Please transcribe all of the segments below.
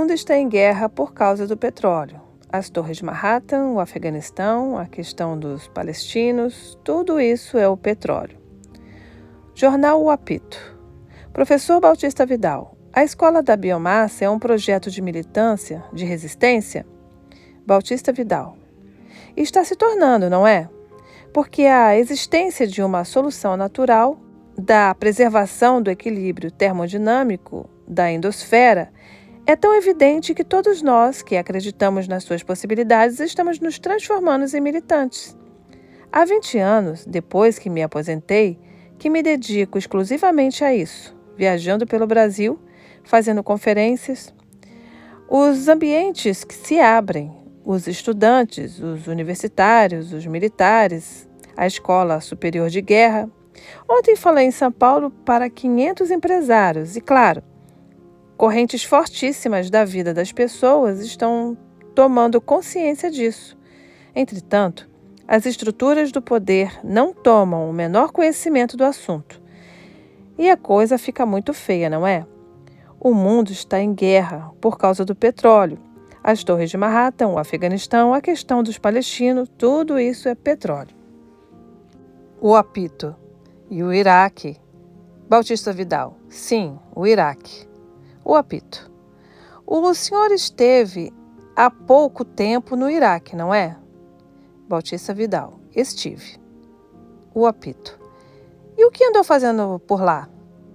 mundo está em guerra por causa do petróleo. As torres de Manhattan, o Afeganistão, a questão dos palestinos, tudo isso é o petróleo. Jornal O Apito. Professor Bautista Vidal, a Escola da Biomassa é um projeto de militância, de resistência? Bautista Vidal. Está se tornando, não é? Porque a existência de uma solução natural da preservação do equilíbrio termodinâmico da endosfera é tão evidente que todos nós que acreditamos nas suas possibilidades estamos nos transformando em militantes. Há 20 anos, depois que me aposentei, que me dedico exclusivamente a isso, viajando pelo Brasil, fazendo conferências. Os ambientes que se abrem, os estudantes, os universitários, os militares, a Escola Superior de Guerra. Ontem falei em São Paulo para 500 empresários e, claro, correntes fortíssimas da vida das pessoas estão tomando consciência disso. Entretanto, as estruturas do poder não tomam o menor conhecimento do assunto. E a coisa fica muito feia, não é? O mundo está em guerra por causa do petróleo. As torres de Manhattan, o Afeganistão, a questão dos palestinos, tudo isso é petróleo. O Apito. E o Iraque. Bautista Vidal. Sim, o Iraque. O Apito. O senhor esteve há pouco tempo no Iraque, não é? Bautista Vidal. Estive. O Apito. E o que andou fazendo por lá?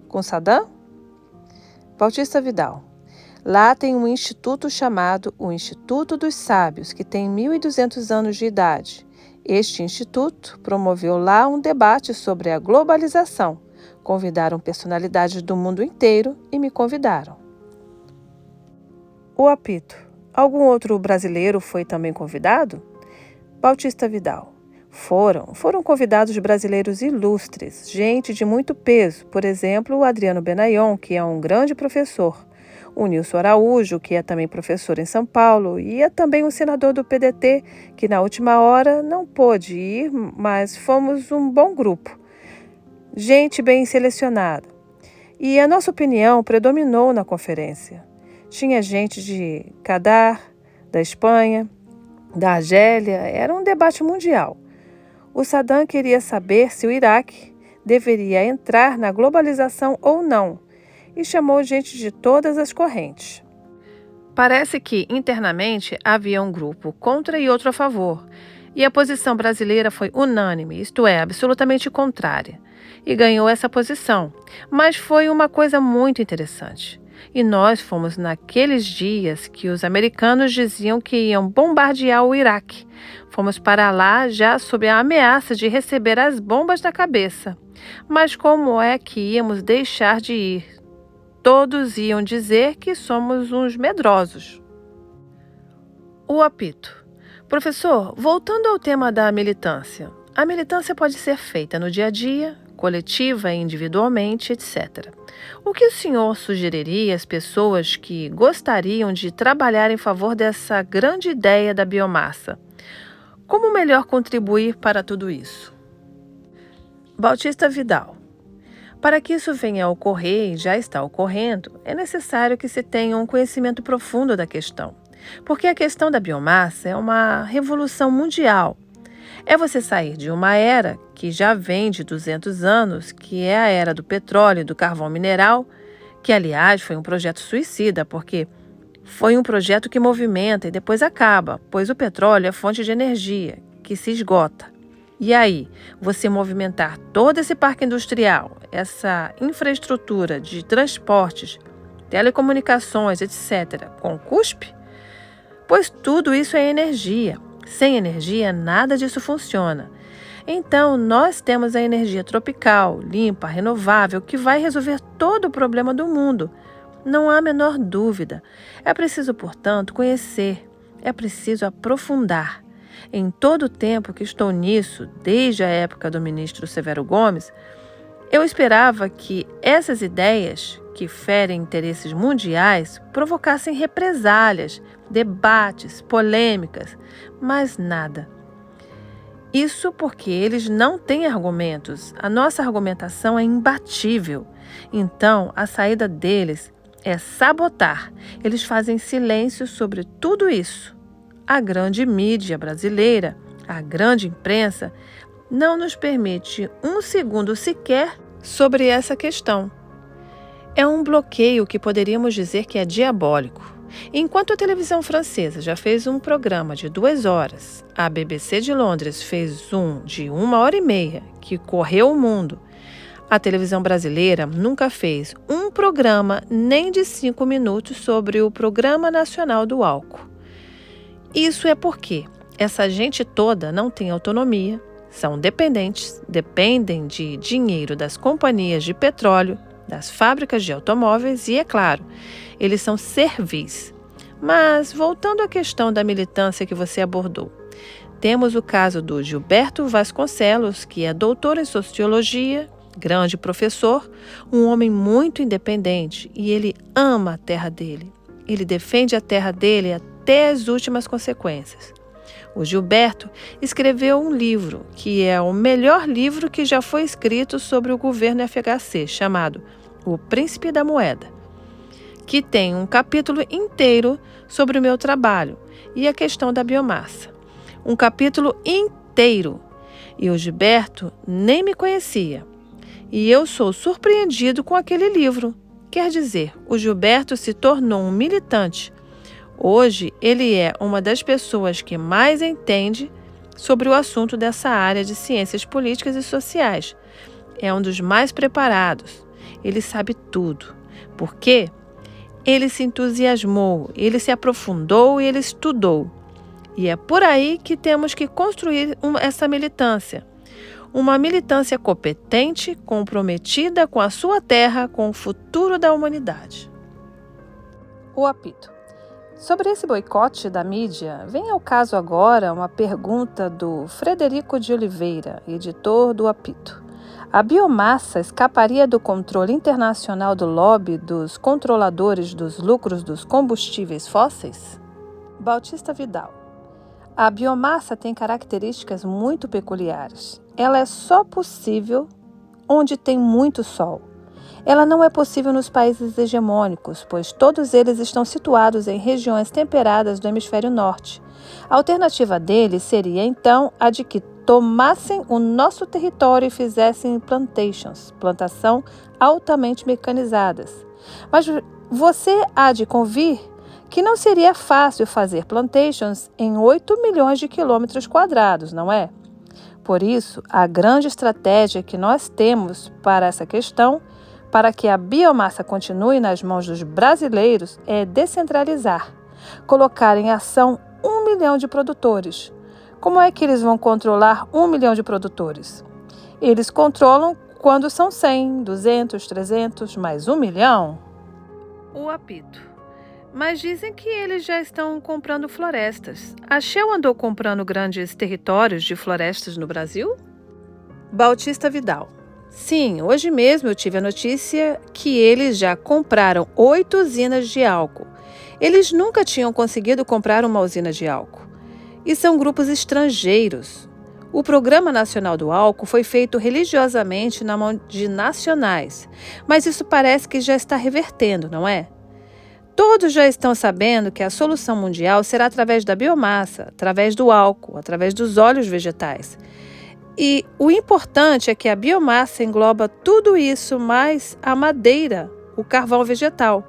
Com Saddam? Bautista Vidal. Lá tem um instituto chamado o Instituto dos Sábios, que tem 1.200 anos de idade. Este instituto promoveu lá um debate sobre a globalização. Convidaram personalidades do mundo inteiro e me convidaram. O Apito. Algum outro brasileiro foi também convidado? Bautista Vidal. Foram convidados brasileiros ilustres, gente de muito peso, por exemplo, o Adriano Benayon, que é um grande professor, o Nilson Araújo, que é também professor em São Paulo, e é também um senador do PDT, que na última hora não pôde ir, mas fomos um bom grupo. Gente bem selecionada. E a nossa opinião predominou na conferência. Tinha gente de Qatar, da Espanha, da Argélia, era um debate mundial. O Saddam queria saber se o Iraque deveria entrar na globalização ou não, e chamou gente de todas as correntes. Parece que, internamente, havia um grupo contra e outro a favor, e a posição brasileira foi unânime, isto é, absolutamente contrária, e ganhou essa posição. Mas foi uma coisa muito interessante. E nós fomos naqueles dias que os americanos diziam que iam bombardear o Iraque. Fomos para lá já sob a ameaça de receber as bombas na cabeça. Mas como é que íamos deixar de ir? Todos iam dizer que somos uns medrosos. O Apito. Professor, voltando ao tema da militância. A militância pode ser feita no dia a dia, coletiva e individualmente, etc. O que o senhor sugeriria às pessoas que gostariam de trabalhar em favor dessa grande ideia da biomassa? Como melhor contribuir para tudo isso? Bautista Vidal. Para que isso venha a ocorrer e já está ocorrendo, é necessário que se tenha um conhecimento profundo da questão. Porque a questão da biomassa é uma revolução mundial. É você sair de uma era que já vem de 200 anos, que é a era do petróleo e do carvão mineral, que, aliás, foi um projeto suicida, porque foi um projeto que movimenta e depois acaba, pois o petróleo é fonte de energia, que se esgota. E aí, você movimentar todo esse parque industrial, essa infraestrutura de transportes, telecomunicações, etc., com cuspe? Pois tudo isso é energia. Sem energia, nada disso funciona. Então, nós temos a energia tropical, limpa, renovável, que vai resolver todo o problema do mundo. Não há a menor dúvida. É preciso, portanto, conhecer. É preciso aprofundar. Em todo o tempo que estou nisso, desde a época do ministro Severo Gomes, eu esperava que essas ideias, que ferem interesses mundiais, provocassem represálias, debates, polêmicas, mas nada. Isso porque eles não têm argumentos. A nossa argumentação é imbatível. Então, a saída deles é sabotar. Eles fazem silêncio sobre tudo isso. A grande mídia brasileira, a grande imprensa, não nos permite um segundo sequer sobre essa questão. É um bloqueio que poderíamos dizer que é diabólico. Enquanto a televisão francesa já fez um programa de 2 horas, a BBC de Londres fez um de 1h30, que correu o mundo. A televisão brasileira nunca fez um programa nem de 5 minutos sobre o Programa Nacional do Álcool. Isso é porque essa gente toda não tem autonomia, são dependentes, dependem de dinheiro das companhias de petróleo, das fábricas de automóveis e, é claro, eles são servis. Mas, voltando à questão da militância que você abordou, temos o caso do Gilberto Vasconcelos, que é doutor em sociologia, grande professor, um homem muito independente, e ele ama a terra dele. Ele defende a terra dele até as últimas consequências. O Gilberto escreveu um livro, que é o melhor livro que já foi escrito sobre o governo FHC, chamado O Príncipe da Moeda, que tem um capítulo inteiro sobre o meu trabalho e a questão da biomassa. Um capítulo inteiro. E o Gilberto nem me conhecia. E eu sou surpreendido com aquele livro. Quer dizer, o Gilberto se tornou um militante. Hoje, ele é uma das pessoas que mais entende sobre o assunto dessa área de ciências políticas e sociais. É um dos mais preparados. Ele sabe tudo. Por quê? Ele se entusiasmou, ele se aprofundou e ele estudou. E é por aí que temos que construir essa militância. Uma militância competente, comprometida com a sua terra, com o futuro da humanidade. O apito. Sobre esse boicote da mídia, vem ao caso agora uma pergunta do Frederico de Oliveira, editor do Apito. A biomassa escaparia do controle internacional do lobby dos controladores dos lucros dos combustíveis fósseis? Bautista Vidal. A biomassa tem características muito peculiares. Ela é só possível onde tem muito sol. Ela não é possível nos países hegemônicos, pois todos eles estão situados em regiões temperadas do hemisfério norte. A alternativa deles seria, então, a de que tomassem o nosso território e fizessem plantação altamente mecanizadas. Mas você há de convir que não seria fácil fazer plantations em 8 milhões de quilômetros quadrados, não é? Por isso, a grande estratégia que nós temos para essa questão, para que a biomassa continue nas mãos dos brasileiros, é descentralizar, colocar em ação 1 milhão de produtores. Como é que eles vão controlar 1 milhão de produtores? Eles controlam quando são 100, 200, 300, mais 1 milhão? O apito. Mas dizem que eles já estão comprando florestas. A Shell andou comprando grandes territórios de florestas no Brasil? Bautista Vidal. Sim, hoje mesmo eu tive a notícia que eles já compraram 8 usinas de álcool. Eles nunca tinham conseguido comprar uma usina de álcool. E são grupos estrangeiros. O Programa Nacional do Álcool foi feito religiosamente na mão de nacionais, mas isso parece que já está revertendo, não é? Todos já estão sabendo que a solução mundial será através da biomassa, através do álcool, através dos óleos vegetais. E o importante é que a biomassa engloba tudo isso, mais a madeira, o carvão vegetal.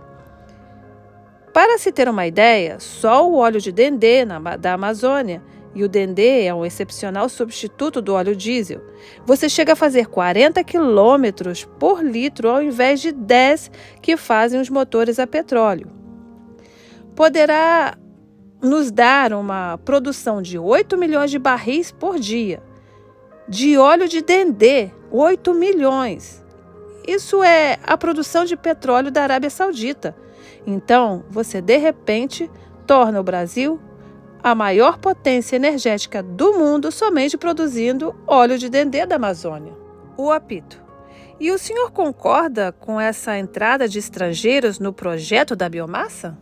Para se ter uma ideia, só o óleo de dendê da Amazônia, e o dendê é um excepcional substituto do óleo diesel, você chega a fazer 40 quilômetros por litro ao invés de 10 que fazem os motores a petróleo. Poderá nos dar uma produção de 8 milhões de barris por dia. De óleo de dendê, 8 milhões. Isso é a produção de petróleo da Arábia Saudita. Então, você de repente torna o Brasil a maior potência energética do mundo somente produzindo óleo de dendê da Amazônia. O apito. E o senhor concorda com essa entrada de estrangeiros no projeto da biomassa?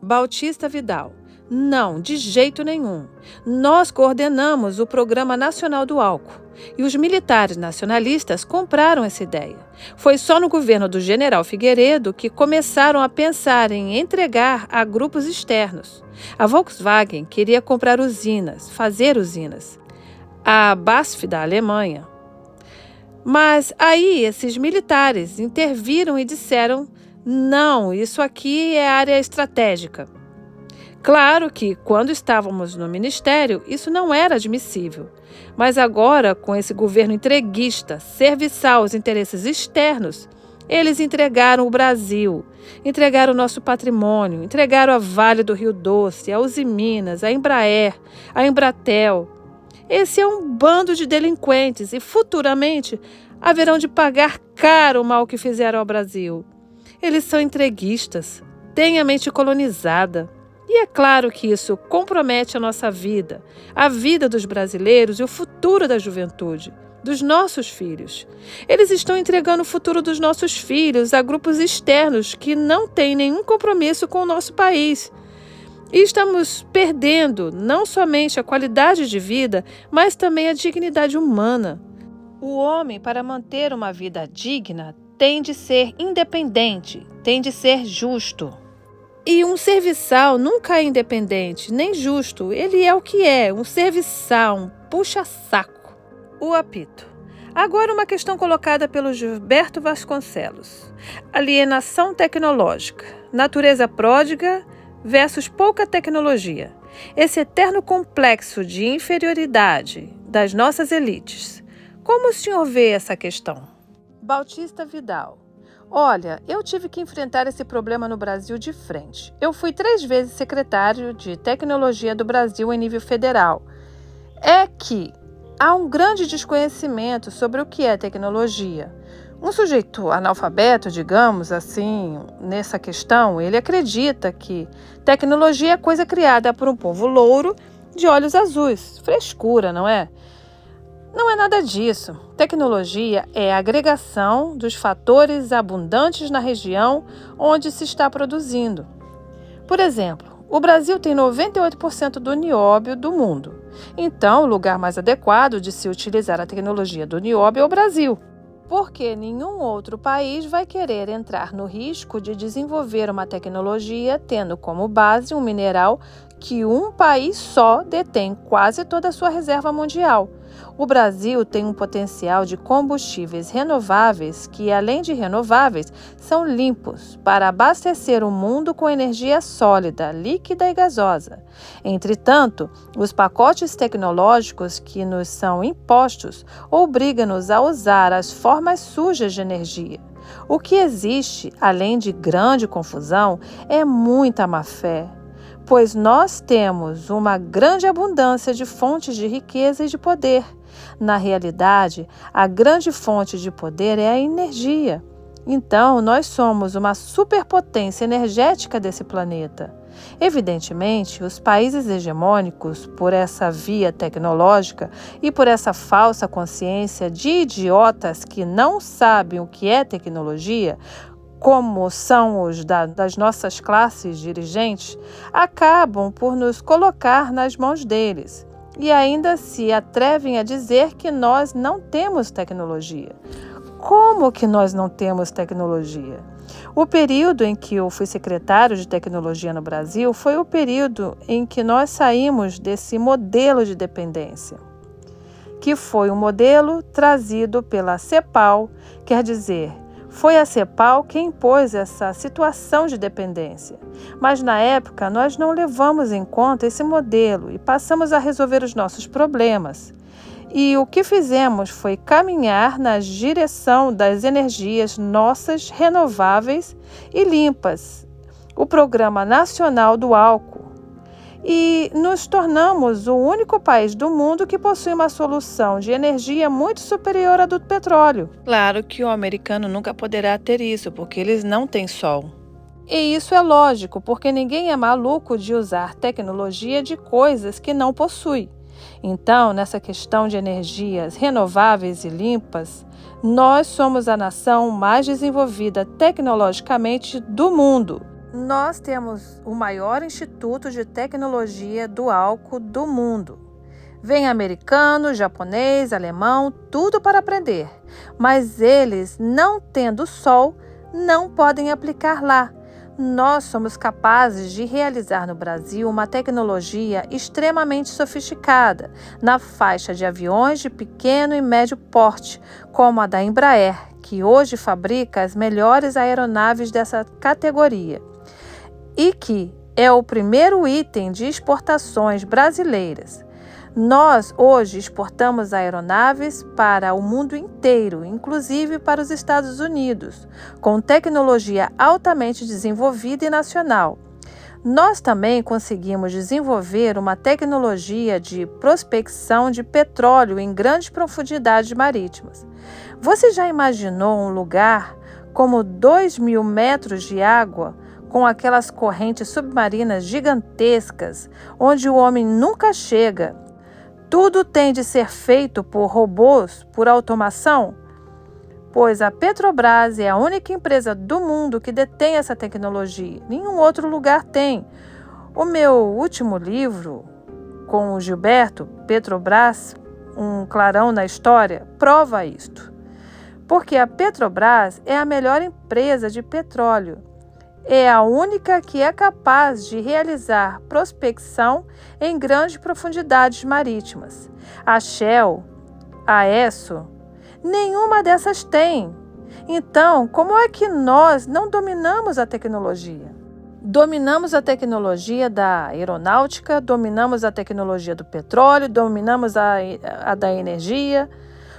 Bautista Vidal. Não, de jeito nenhum. Nós coordenamos o Programa Nacional do Álcool e os militares nacionalistas compraram essa ideia. Foi só no governo do general Figueiredo que começaram a pensar em entregar a grupos externos. A Volkswagen queria comprar usinas, fazer usinas. A BASF da Alemanha. Mas aí esses militares interviram e disseram: não, isso aqui é área estratégica. Claro que, quando estávamos no ministério, isso não era admissível. Mas agora, com esse governo entreguista, serviçal aos interesses externos, eles entregaram o Brasil, entregaram o nosso patrimônio, entregaram a Vale do Rio Doce, a Uzi Minas, a Embraer, a Embratel. Esse é um bando de delinquentes e, futuramente, haverão de pagar caro o mal que fizeram ao Brasil. Eles são entreguistas, têm a mente colonizada. E é claro que isso compromete a nossa vida, a vida dos brasileiros e o futuro da juventude, dos nossos filhos. Eles estão entregando o futuro dos nossos filhos a grupos externos que não têm nenhum compromisso com o nosso país. E estamos perdendo não somente a qualidade de vida, mas também a dignidade humana. O homem, para manter uma vida digna, tem de ser independente, tem de ser justo. E um serviçal nunca é independente, nem justo. Ele é o que é, um serviçal, um puxa-saco. O apito. Agora uma questão colocada pelo Gilberto Vasconcelos. Alienação tecnológica, natureza pródiga versus pouca tecnologia. Esse eterno complexo de inferioridade das nossas elites. Como o senhor vê essa questão? Bautista Vidal. Olha, eu tive que enfrentar esse problema no Brasil de frente. Eu fui 3 vezes secretário de Tecnologia do Brasil em nível federal. É que há um grande desconhecimento sobre o que é tecnologia. Um sujeito analfabeto, digamos assim, nessa questão, ele acredita que tecnologia é coisa criada por um povo louro de olhos azuis. Frescura, não é? Não é nada disso. Tecnologia é a agregação dos fatores abundantes na região onde se está produzindo. Por exemplo, o Brasil tem 98% do nióbio do mundo. Então, o lugar mais adequado de se utilizar a tecnologia do nióbio é o Brasil. Porque nenhum outro país vai querer entrar no risco de desenvolver uma tecnologia tendo como base um mineral que um país só detém quase toda a sua reserva mundial. O Brasil tem um potencial de combustíveis renováveis que, além de renováveis, são limpos para abastecer o mundo com energia sólida, líquida e gasosa. Entretanto, os pacotes tecnológicos que nos são impostos obrigam-nos a usar as formas sujas de energia. O que existe, além de grande confusão, é muita má-fé, pois nós temos uma grande abundância de fontes de riqueza e de poder. Na realidade, a grande fonte de poder é a energia. Então, nós somos uma superpotência energética desse planeta. Evidentemente, os países hegemônicos, por essa via tecnológica e por essa falsa consciência de idiotas que não sabem o que é tecnologia, como são os das nossas classes dirigentes, acabam por nos colocar nas mãos deles e ainda se atrevem a dizer que nós não temos tecnologia. Como que nós não temos tecnologia? O período em que eu fui secretário de tecnologia no Brasil foi o período em que nós saímos desse modelo de dependência, que foi um modelo trazido pela CEPAL, quer dizer, foi a CEPAL quem impôs essa situação de dependência. Mas, na época, nós não levamos em conta esse modelo e passamos a resolver os nossos problemas. E o que fizemos foi caminhar na direção das energias nossas renováveis e limpas, o Programa Nacional do Álcool. E nos tornamos o único país do mundo que possui uma solução de energia muito superior à do petróleo. Claro que o americano nunca poderá ter isso, porque eles não têm sol. E isso é lógico, porque ninguém é maluco de usar tecnologia de coisas que não possui. Então, nessa questão de energias renováveis e limpas, nós somos a nação mais desenvolvida tecnologicamente do mundo. Nós temos o maior instituto de tecnologia do álcool do mundo. Vem americano, japonês, alemão, tudo para aprender. Mas eles, não tendo sol, não podem aplicar lá. Nós somos capazes de realizar no Brasil uma tecnologia extremamente sofisticada, na faixa de aviões de pequeno e médio porte, como a da Embraer, que hoje fabrica as melhores aeronaves dessa categoria, e que é o primeiro item de exportações brasileiras. Nós, hoje, exportamos aeronaves para o mundo inteiro, inclusive para os Estados Unidos, com tecnologia altamente desenvolvida e nacional. Nós também conseguimos desenvolver uma tecnologia de prospecção de petróleo em grandes profundidades marítimas. Você já imaginou um lugar como 2.000 metros de água, com aquelas correntes submarinas gigantescas, onde o homem nunca chega? Tudo tem de ser feito por robôs, por automação? Pois a Petrobras é a única empresa do mundo que detém essa tecnologia. Nenhum outro lugar tem. O meu último livro, com o Gilberto, Petrobras, um clarão na história, prova isto. Porque a Petrobras é a melhor empresa de petróleo. É a única que é capaz de realizar prospecção em grandes profundidades marítimas. A Shell, a Esso, nenhuma dessas tem. Então, como é que nós não dominamos a tecnologia? Dominamos a tecnologia da aeronáutica, dominamos a tecnologia do petróleo, dominamos a da energia.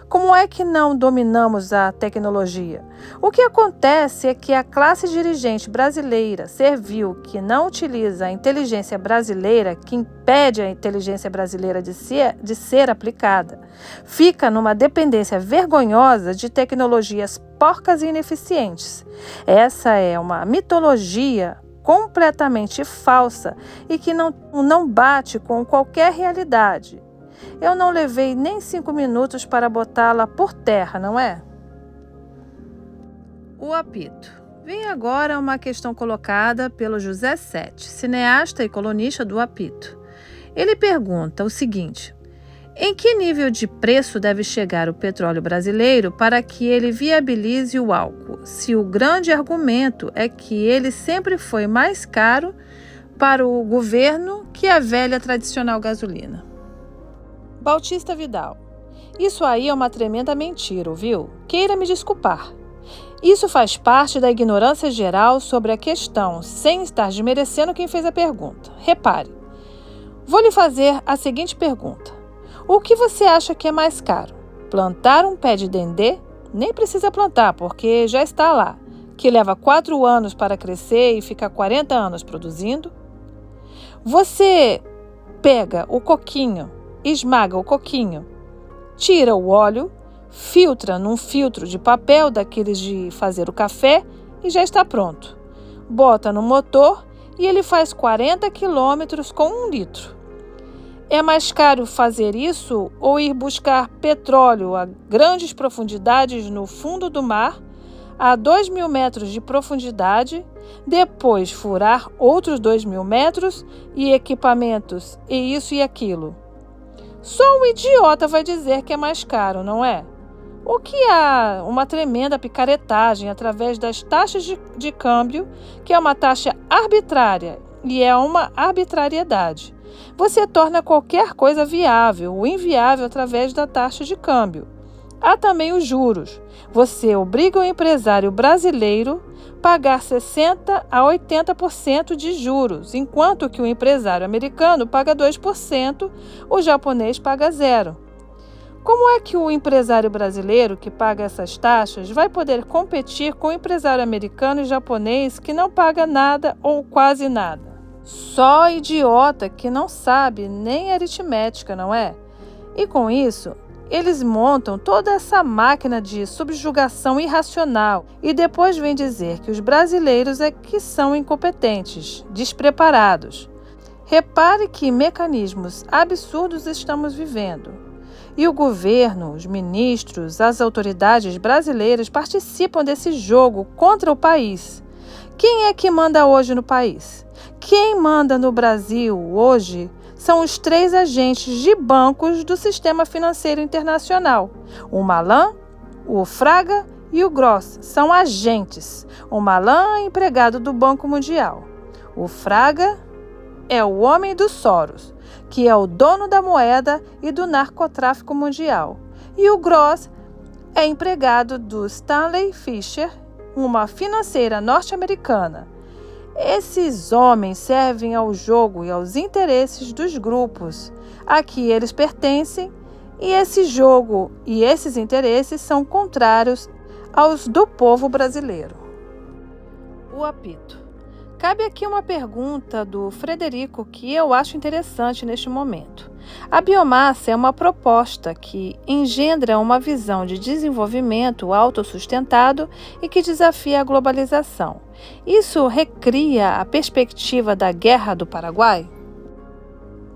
Como é que não dominamos a tecnologia? O que acontece é que a classe dirigente brasileira servil que não utiliza a inteligência brasileira, que impede a inteligência brasileira de ser aplicada, fica numa dependência vergonhosa de tecnologias porcas e ineficientes. Essa é uma mitologia completamente falsa e que não bate com qualquer realidade. Eu não levei nem 5 minutos para botá-la por terra, não é? O apito. Vem agora uma questão colocada pelo José Sete, cineasta e colunista do Apito. Ele pergunta o seguinte: em que nível de preço deve chegar o petróleo brasileiro para que ele viabilize o álcool, se o grande argumento é que ele sempre foi mais caro para o governo que a velha tradicional gasolina? Bautista Vidal. Isso aí é uma tremenda mentira, ouviu? Queira me desculpar. Isso faz parte da ignorância geral sobre a questão, sem estar desmerecendo quem fez a pergunta. Repare, vou lhe fazer a seguinte pergunta. O que você acha que é mais caro? Plantar um pé de dendê? Nem precisa plantar, porque já está lá, que leva 4 anos para crescer e fica 40 anos produzindo. Você pega o coquinho, esmaga o coquinho, tira o óleo, filtra num filtro de papel daqueles de fazer o café e já está pronto. Bota no motor e ele faz 40 quilômetros com 1 litro. É mais caro fazer isso ou ir buscar petróleo a grandes profundidades no fundo do mar, a 2.000 metros de profundidade, depois furar outros 2.000 metros e equipamentos e isso e aquilo? Só um idiota vai dizer que é mais caro, não é? O que há uma tremenda picaretagem através das taxas de câmbio, que é uma taxa arbitrária e é uma arbitrariedade. Você torna qualquer coisa viável ou inviável através da taxa de câmbio. Há também os juros. Você obriga o empresário brasileiro a pagar 60% a 80% de juros, enquanto que o empresário americano paga 2%, o japonês paga 0%. Como é que o empresário brasileiro que paga essas taxas vai poder competir com o empresário americano e japonês que não paga nada ou quase nada? Só idiota que não sabe nem aritmética, não é? E com isso, eles montam toda essa máquina de subjugação irracional e depois vêm dizer que os brasileiros é que são incompetentes, despreparados. Repare que mecanismos absurdos estamos vivendo. E o governo, os ministros, as autoridades brasileiras participam desse jogo contra o país, Quem é que manda hoje no país? Quem manda no Brasil hoje são os 3 agentes de bancos do sistema financeiro internacional. O Malan, o Fraga e o Gross são agentes. O Malan é empregado do Banco Mundial. O Fraga é o homem do Soros, que é o dono da moeda e do narcotráfico mundial. E o Gross é empregado do Stanley Fischer, uma financeira norte-americana. Esses homens servem ao jogo e aos interesses dos grupos a que eles pertencem, e esse jogo e esses interesses são contrários aos do povo brasileiro. O apito. Cabe aqui uma pergunta do Frederico que eu acho interessante neste momento. A biomassa é uma proposta que engendra uma visão de desenvolvimento autossustentado e que desafia a globalização. Isso recria a perspectiva da Guerra do Paraguai?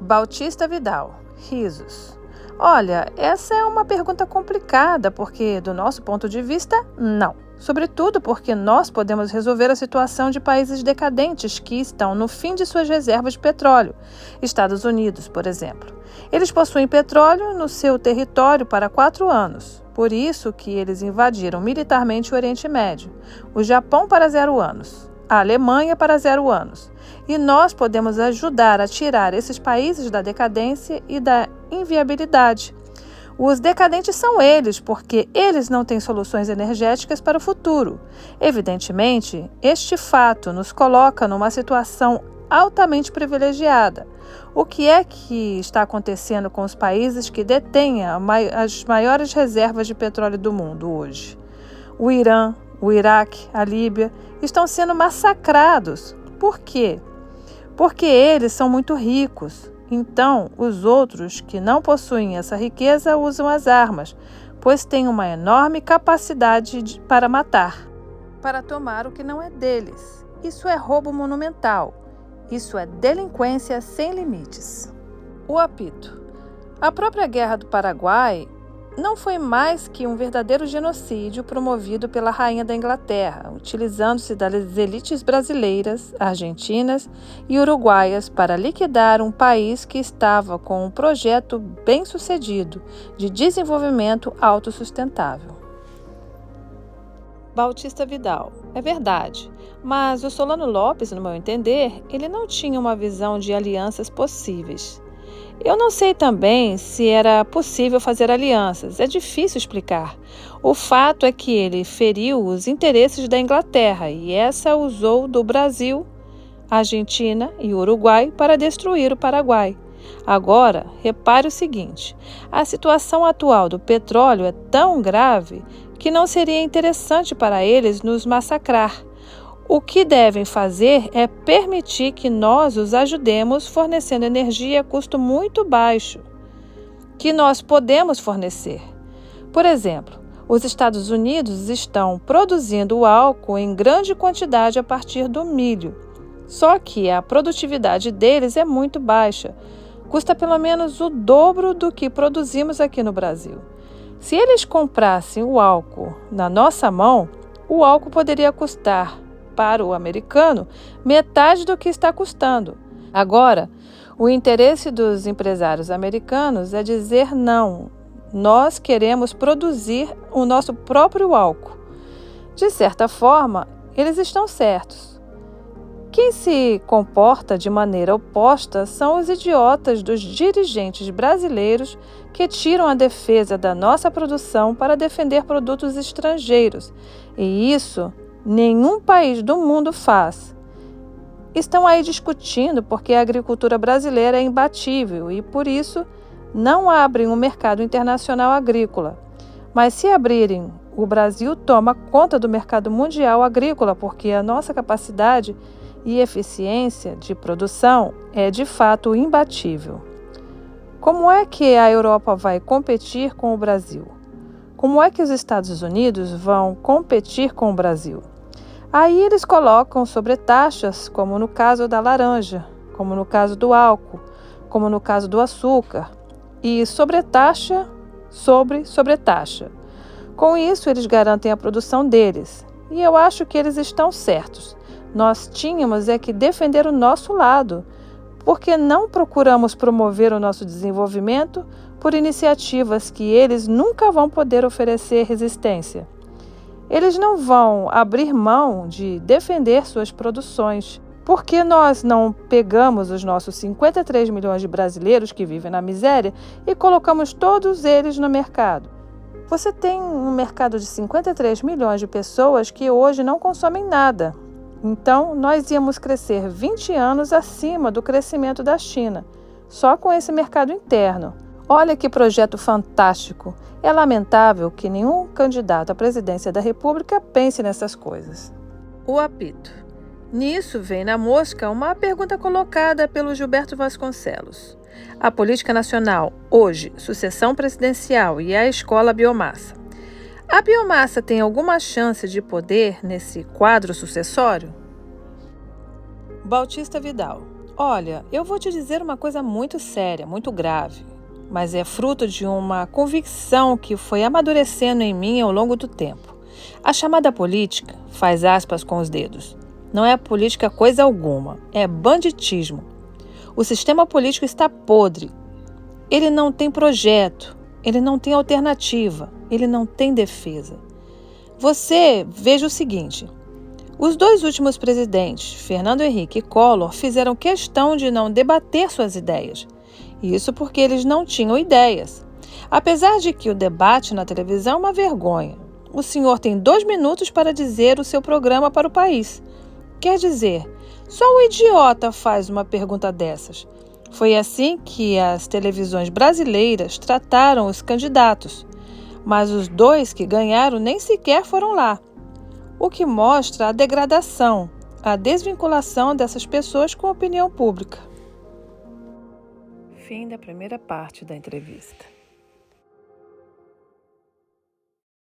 Bautista Vidal, risos. Olha, essa é uma pergunta complicada porque, do nosso ponto de vista, não. Sobretudo porque nós podemos resolver a situação de países decadentes que estão no fim de suas reservas de petróleo. Estados Unidos, por exemplo. Eles possuem petróleo no seu território para 4 anos. Por isso que eles invadiram militarmente o Oriente Médio. O Japão para 0 anos. A Alemanha para 0 anos. E nós podemos ajudar a tirar esses países da decadência e da inviabilidade. Os decadentes são eles, porque eles não têm soluções energéticas para o futuro. Evidentemente, este fato nos coloca numa situação altamente privilegiada. O que é que está acontecendo com os países que detêm as maiores reservas de petróleo do mundo hoje? O Irã, o Iraque, a Líbia estão sendo massacrados. Por quê? Porque eles são muito ricos. Então, os outros que não possuem essa riqueza usam as armas, pois têm uma enorme capacidade para matar, para tomar o que não é deles. Isso é roubo monumental. Isso é delinquência sem limites. O apito. A própria Guerra do Paraguai não foi mais que um verdadeiro genocídio promovido pela Rainha da Inglaterra, utilizando-se das elites brasileiras, argentinas e uruguaias para liquidar um país que estava com um projeto bem-sucedido de desenvolvimento autossustentável. Bautista Vidal. É verdade, mas o Solano Lopes, no meu entender, ele não tinha uma visão de alianças possíveis. Eu não sei também se era possível fazer alianças, é difícil explicar. O fato é que ele feriu os interesses da Inglaterra e essa usou do Brasil, Argentina e Uruguai para destruir o Paraguai. Agora, repare o seguinte, a situação atual do petróleo é tão grave que não seria interessante para eles nos massacrar. O que devem fazer é permitir que nós os ajudemos fornecendo energia a custo muito baixo, que nós podemos fornecer. Por exemplo, os Estados Unidos estão produzindo o álcool em grande quantidade a partir do milho, só que a produtividade deles é muito baixa, custa pelo menos o dobro do que produzimos aqui no Brasil. Se eles comprassem o álcool na nossa mão, o álcool poderia custar para o americano metade do que está custando. Agora, o interesse dos empresários americanos é dizer não. Nós queremos produzir o nosso próprio álcool. De certa forma, eles estão certos. Quem se comporta de maneira oposta são os idiotas dos dirigentes brasileiros que tiram a defesa da nossa produção para defender produtos estrangeiros. E isso nenhum país do mundo faz. Estão aí discutindo porque a agricultura brasileira é imbatível e, por isso, não abrem um mercado internacional agrícola. Mas se abrirem, o Brasil toma conta do mercado mundial agrícola porque a nossa capacidade e eficiência de produção é, de fato, imbatível. Como é que a Europa vai competir com o Brasil? Como é que os Estados Unidos vão competir com o Brasil? Aí eles colocam sobretaxas, como no caso da laranja, como no caso do álcool, como no caso do açúcar, e sobretaxa sobre sobretaxa. Com isso, eles garantem a produção deles, e eu acho que eles estão certos. Nós tínhamos que defender o nosso lado, porque não procuramos promover o nosso desenvolvimento por iniciativas que eles nunca vão poder oferecer resistência. Eles não vão abrir mão de defender suas produções. Por que nós não pegamos os nossos 53 milhões de brasileiros que vivem na miséria e colocamos todos eles no mercado? Você tem um mercado de 53 milhões de pessoas que hoje não consomem nada. Então, nós íamos crescer 20 anos acima do crescimento da China, só com esse mercado interno. Olha que projeto fantástico! É lamentável que nenhum candidato à presidência da República pense nessas coisas. O apito. Nisso vem na mosca uma pergunta colocada pelo Gilberto Vasconcelos. A política nacional, hoje, sucessão presidencial e a escola biomassa. A biomassa tem alguma chance de poder nesse quadro sucessório? Bautista Vidal. Olha, eu vou te dizer uma coisa muito séria, muito grave, mas é fruto de uma convicção que foi amadurecendo em mim ao longo do tempo. A chamada política, faz aspas com os dedos, não é política coisa alguma, é banditismo. O sistema político está podre. Ele não tem projeto, ele não tem alternativa, ele não tem defesa. Você veja o seguinte: os dois últimos presidentes, Fernando Henrique e Collor, fizeram questão de não debater suas ideias. Isso porque eles não tinham ideias. Apesar de que o debate na televisão é uma vergonha. O senhor tem 2 minutos para dizer o seu programa para o país. Quer dizer, só um idiota faz uma pergunta dessas. Foi assim que as televisões brasileiras trataram os candidatos. Mas os 2 que ganharam nem sequer foram lá. O que mostra a degradação, a desvinculação dessas pessoas com a opinião pública. Fim da primeira parte da entrevista.